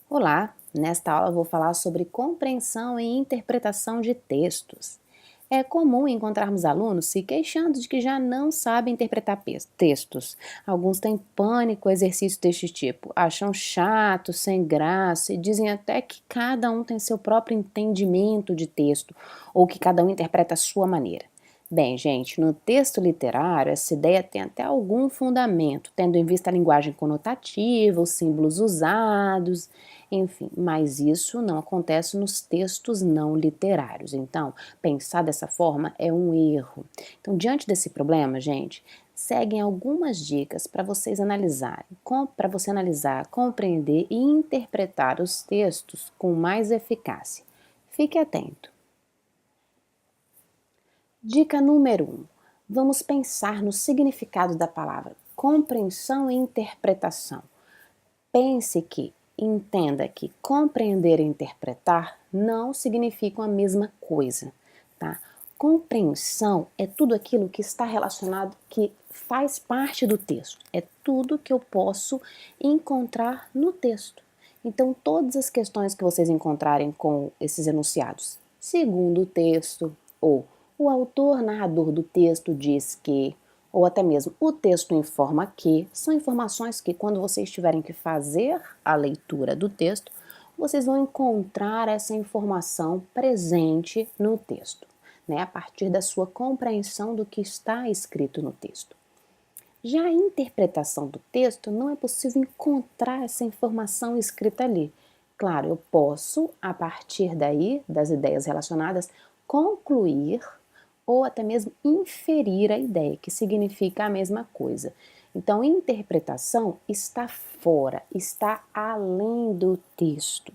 Olá, nesta aula eu vou falar sobre compreensão e interpretação de textos. É comum encontrarmos alunos se queixando de que já não sabem interpretar textos. Alguns têm pânico a exercícios deste tipo, acham chato, sem graça e dizem até que cada um tem seu próprio entendimento de texto ou que cada um interpreta a sua maneira. Bem, gente, no texto literário, essa ideia tem até algum fundamento, tendo em vista a linguagem conotativa, os símbolos usados, enfim, mas isso não acontece nos textos não literários. Então, pensar dessa forma é um erro. Então, diante desse problema, gente, seguem algumas dicas para vocês analisarem, para você analisar, compreender e interpretar os textos com mais eficácia. Fique atento. Dica número 1. Vamos pensar no significado da palavra compreensão e interpretação. Entenda que compreender e interpretar não significam a mesma coisa, tá? Compreensão é tudo aquilo que está relacionado, que faz parte do texto, é tudo que eu posso encontrar no texto. Então, todas as questões que vocês encontrarem com esses enunciados, segundo o texto, ou o autor narrador do texto diz que, ou até mesmo o texto informa que, são informações que quando vocês tiverem que fazer a leitura do texto, vocês vão encontrar essa informação presente no texto, né, a partir da sua compreensão do que está escrito no texto. Já a interpretação do texto, não é possível encontrar essa informação escrita ali. Claro, eu posso, a partir daí, das ideias relacionadas, concluir ou até mesmo inferir a ideia, que significa a mesma coisa. Então, interpretação está fora, está além do texto.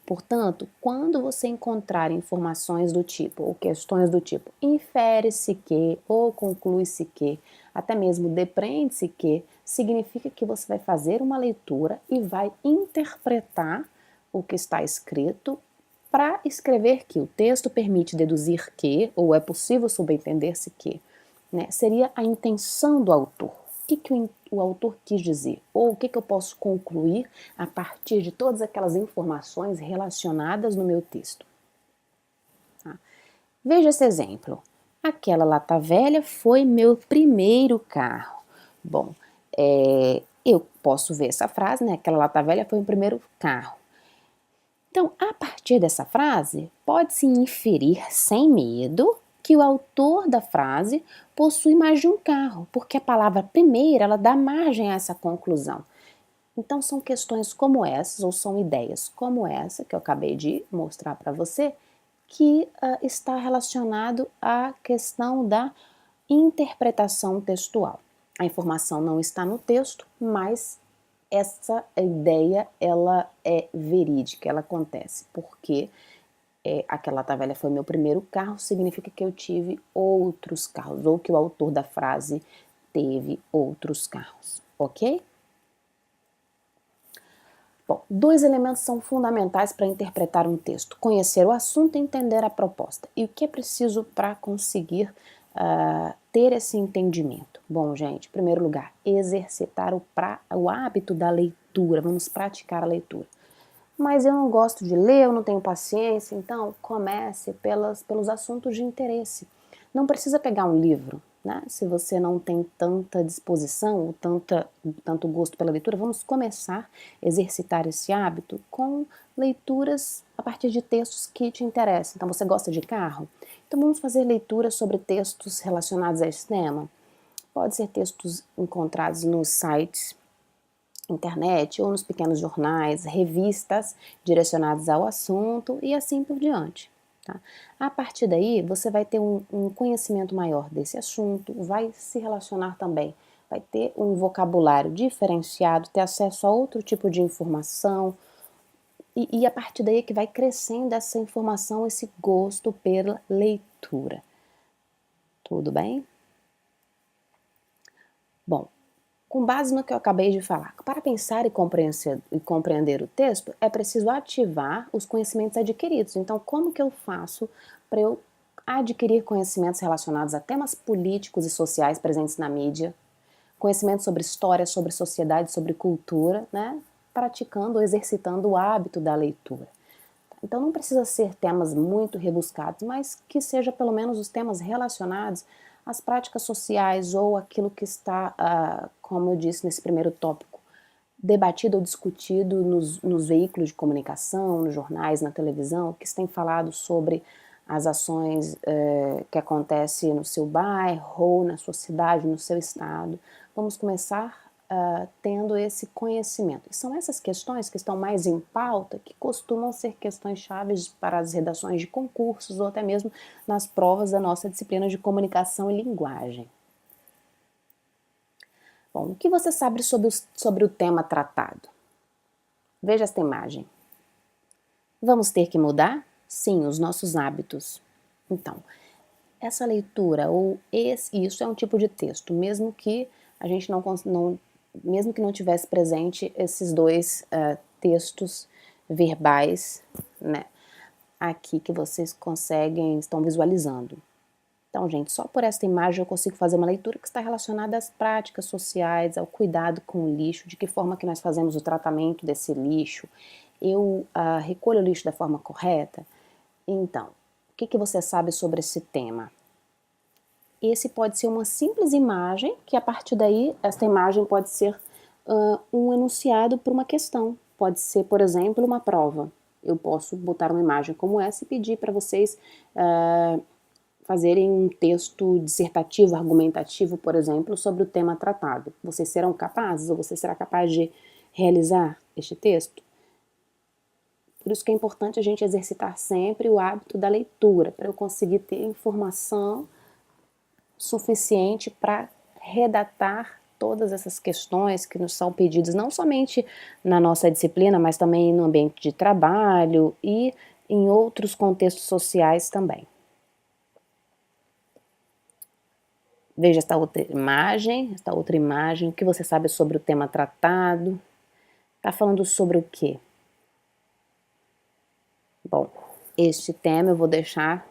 Portanto, quando você encontrar informações do tipo, ou questões do tipo, infere-se que, ou conclui-se que, até mesmo depreende-se que, significa que você vai fazer uma leitura e vai interpretar o que está escrito para escrever que o texto permite deduzir que, ou é possível subentender-se que, né, seria a intenção do autor. O que o autor quis dizer? Ou o que eu posso concluir a partir de todas aquelas informações relacionadas no meu texto? Tá? Veja esse exemplo. Aquela lata velha foi meu primeiro carro. Bom, eu posso ver essa frase, né? Aquela lata velha foi o primeiro carro. Então, a partir dessa frase, pode-se inferir sem medo que o autor da frase possui mais de um carro, porque a palavra primeira ela dá margem a essa conclusão. Então, são questões como essas, ou são ideias como essa, que eu acabei de mostrar para você, que está relacionado à questão da interpretação textual. A informação não está no texto, mas essa ideia ela é verídica, ela acontece, porque aquela lata velha foi meu primeiro carro, significa que eu tive outros carros, ou que o autor da frase teve outros carros, ok? Bom, 2 elementos são fundamentais para interpretar um texto: conhecer o assunto e entender a proposta. E o que é preciso para conseguir ter esse entendimento? Bom, gente, em primeiro lugar, exercitar o hábito da leitura, vamos praticar a leitura. Mas eu não gosto de ler, eu não tenho paciência, então comece pelos assuntos de interesse. Não precisa pegar um livro, né? Se você não tem tanta disposição ou tanto gosto pela leitura, vamos começar a exercitar esse hábito com leituras a partir de textos que te interessam. Então, você gosta de carro? Então, vamos fazer leituras sobre textos relacionados a esse tema. Pode ser textos encontrados nos sites internet ou nos pequenos jornais, revistas direcionadas ao assunto e assim por diante. Tá? A partir daí, você vai ter um conhecimento maior desse assunto, vai se relacionar também, vai ter um vocabulário diferenciado, ter acesso a outro tipo de informação e a partir daí é que vai crescendo essa informação, esse gosto pela leitura. Tudo bem? Bom, com base no que eu acabei de falar, para pensar e compreender o texto, é preciso ativar os conhecimentos adquiridos. Então, como que eu faço para eu adquirir conhecimentos relacionados a temas políticos e sociais presentes na mídia? conhecimento sobre história, sobre sociedade, sobre cultura, né? Praticando ou exercitando o hábito da leitura. Então não precisa ser temas muito rebuscados, mas que seja pelo menos os temas relacionados às práticas sociais ou aquilo que está, como eu disse nesse primeiro tópico, debatido ou discutido nos veículos de comunicação, nos jornais, na televisão, que têm falado sobre as ações que acontecem no seu bairro, ou na sua cidade, no seu estado. Vamos começar tendo esse conhecimento. E são essas questões que estão mais em pauta que costumam ser questões chaves para as redações de concursos ou até mesmo nas provas da nossa disciplina de comunicação e linguagem. Bom, o que você sabe sobre o tema tratado? Veja esta imagem. Vamos ter que mudar? Sim, os nossos hábitos. Então, essa leitura ou isso é um tipo de texto, mesmo que a gente mesmo que não tivesse presente esses dois textos verbais, né, aqui que vocês estão visualizando. Então, gente, só por esta imagem eu consigo fazer uma leitura que está relacionada às práticas sociais, ao cuidado com o lixo, de que forma que nós fazemos o tratamento desse lixo. Eu recolho o lixo da forma correta? Então, o que você sabe sobre esse tema? Esse pode ser uma simples imagem, que a partir daí, esta imagem pode ser um enunciado para uma questão. Pode ser, por exemplo, uma prova. Eu posso botar uma imagem como essa e pedir para vocês fazerem um texto dissertativo, argumentativo, por exemplo, sobre o tema tratado. Vocês serão capazes ou você será capaz de realizar este texto? Por isso que é importante a gente exercitar sempre o hábito da leitura, para eu conseguir ter informação suficiente para redatar todas essas questões que nos são pedidas, não somente na nossa disciplina, mas também no ambiente de trabalho e em outros contextos sociais também. Veja esta outra imagem, o que você sabe sobre o tema tratado? Está falando sobre o quê? Bom, este tema eu vou deixar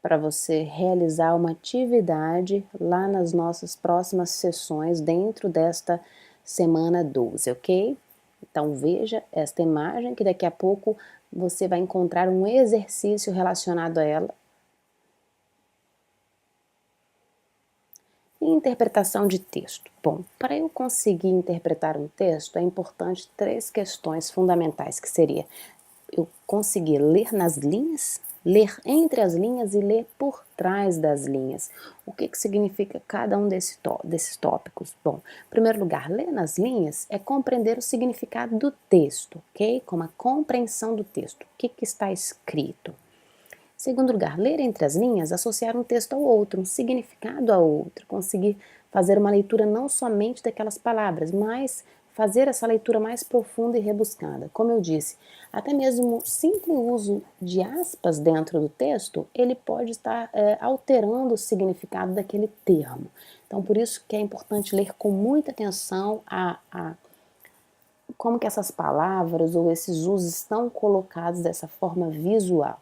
para você realizar uma atividade lá nas nossas próximas sessões dentro desta semana 12, ok? Então veja esta imagem que daqui a pouco você vai encontrar um exercício relacionado a ela. E interpretação de texto. Bom, para eu conseguir interpretar um texto é importante 3 questões fundamentais, que seria eu conseguir ler nas linhas, ler entre as linhas e ler por trás das linhas. O que significa cada um desses tópicos? Bom, em primeiro lugar, ler nas linhas é compreender o significado do texto, ok? Como a compreensão do texto. O que está escrito? Em segundo lugar, ler entre as linhas, associar um texto ao outro, um significado ao outro, conseguir fazer uma leitura não somente daquelas palavras, mas fazer essa leitura mais profunda e rebuscada. Como eu disse, até mesmo o simples uso de aspas dentro do texto, ele pode estar alterando o significado daquele termo. Então, por isso que é importante ler com muita atenção como que essas palavras ou esses usos estão colocados dessa forma visual.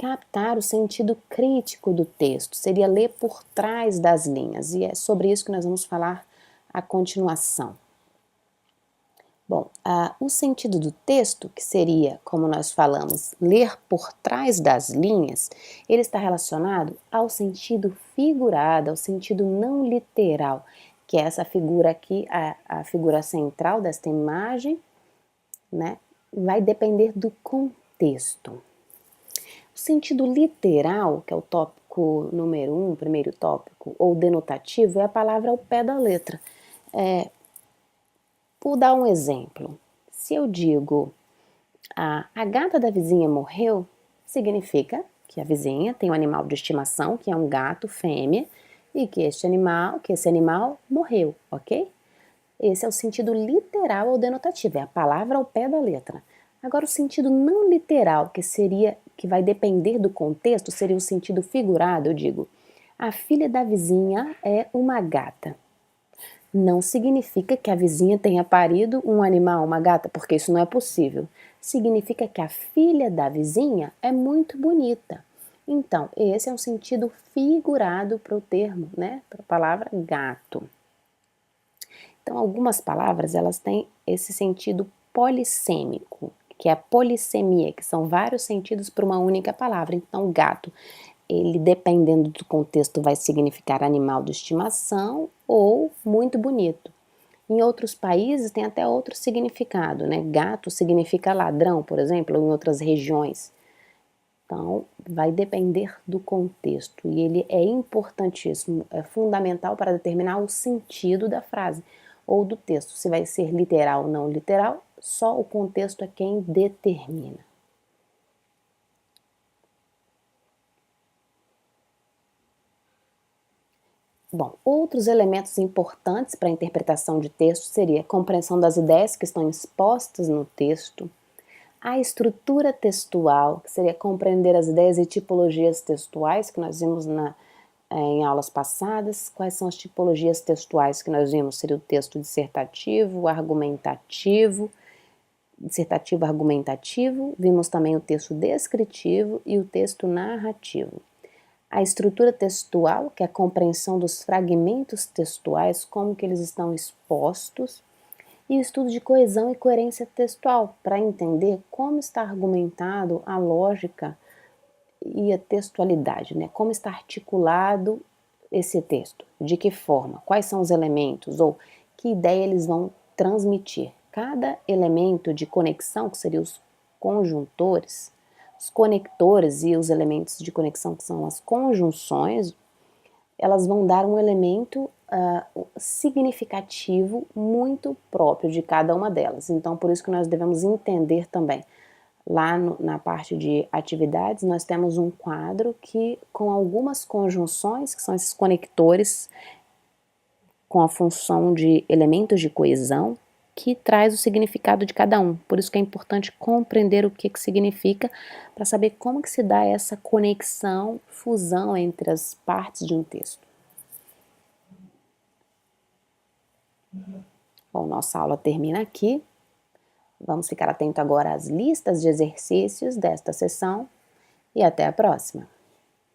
Captar o sentido crítico do texto, seria ler por trás das linhas, e é sobre isso que nós vamos falar a continuação. Bom, o sentido do texto, que seria, como nós falamos, ler por trás das linhas, ele está relacionado ao sentido figurado, ao sentido não literal, que é essa figura aqui, a figura central desta imagem, né, vai depender do contexto. O sentido literal, que é o tópico número 1, primeiro tópico, ou denotativo, é a palavra ao pé da letra. Por dar um exemplo, se eu digo a gata da vizinha morreu, significa que a vizinha tem um animal de estimação, que é um gato fêmea, e que esse animal morreu, ok? Esse é o sentido literal ou denotativo, é a palavra ao pé da letra. Agora, o sentido não literal, que vai depender do contexto, seria o sentido figurado, eu digo, a filha da vizinha é uma gata. Não significa que a vizinha tenha parido um animal, uma gata, porque isso não é possível. Significa que a filha da vizinha é muito bonita. Então, esse é um sentido figurado para o termo, né? Para a palavra gato. Então, algumas palavras, elas têm esse sentido polissêmico, que é a polissemia, que são vários sentidos para uma única palavra. Então, gato, ele, dependendo do contexto, vai significar animal de estimação ou muito bonito. Em outros países tem até outro significado, né? Gato significa ladrão, por exemplo, ou em outras regiões. Então, vai depender do contexto e ele é importantíssimo, é fundamental para determinar o sentido da frase ou do texto. Se vai ser literal ou não literal, só o contexto é quem determina. Bom, outros elementos importantes para a interpretação de texto seria a compreensão das ideias que estão expostas no texto, a estrutura textual, que seria compreender as ideias e tipologias textuais que nós vimos em aulas passadas. Quais são as tipologias textuais que nós vimos? Seria o texto dissertativo, argumentativo, vimos também o texto descritivo e o texto narrativo. A estrutura textual, que é a compreensão dos fragmentos textuais, como que eles estão expostos, e o estudo de coesão e coerência textual, para entender como está argumentado a lógica e a textualidade, né? Como está articulado esse texto, de que forma, quais são os elementos ou que ideia eles vão transmitir. Cada elemento de conexão, que seriam os conjuntores, os conectores e os elementos de conexão, que são as conjunções, elas vão dar um elemento significativo muito próprio de cada uma delas. Então, por isso que nós devemos entender também. Lá na parte de atividades, nós temos um quadro que, com algumas conjunções, que são esses conectores, com a função de elementos de coesão, que traz o significado de cada um. Por isso que é importante compreender o que significa, para saber como que se dá essa conexão, fusão entre as partes de um texto. Bom, nossa aula termina aqui. Vamos ficar atento agora às listas de exercícios desta sessão e até a próxima.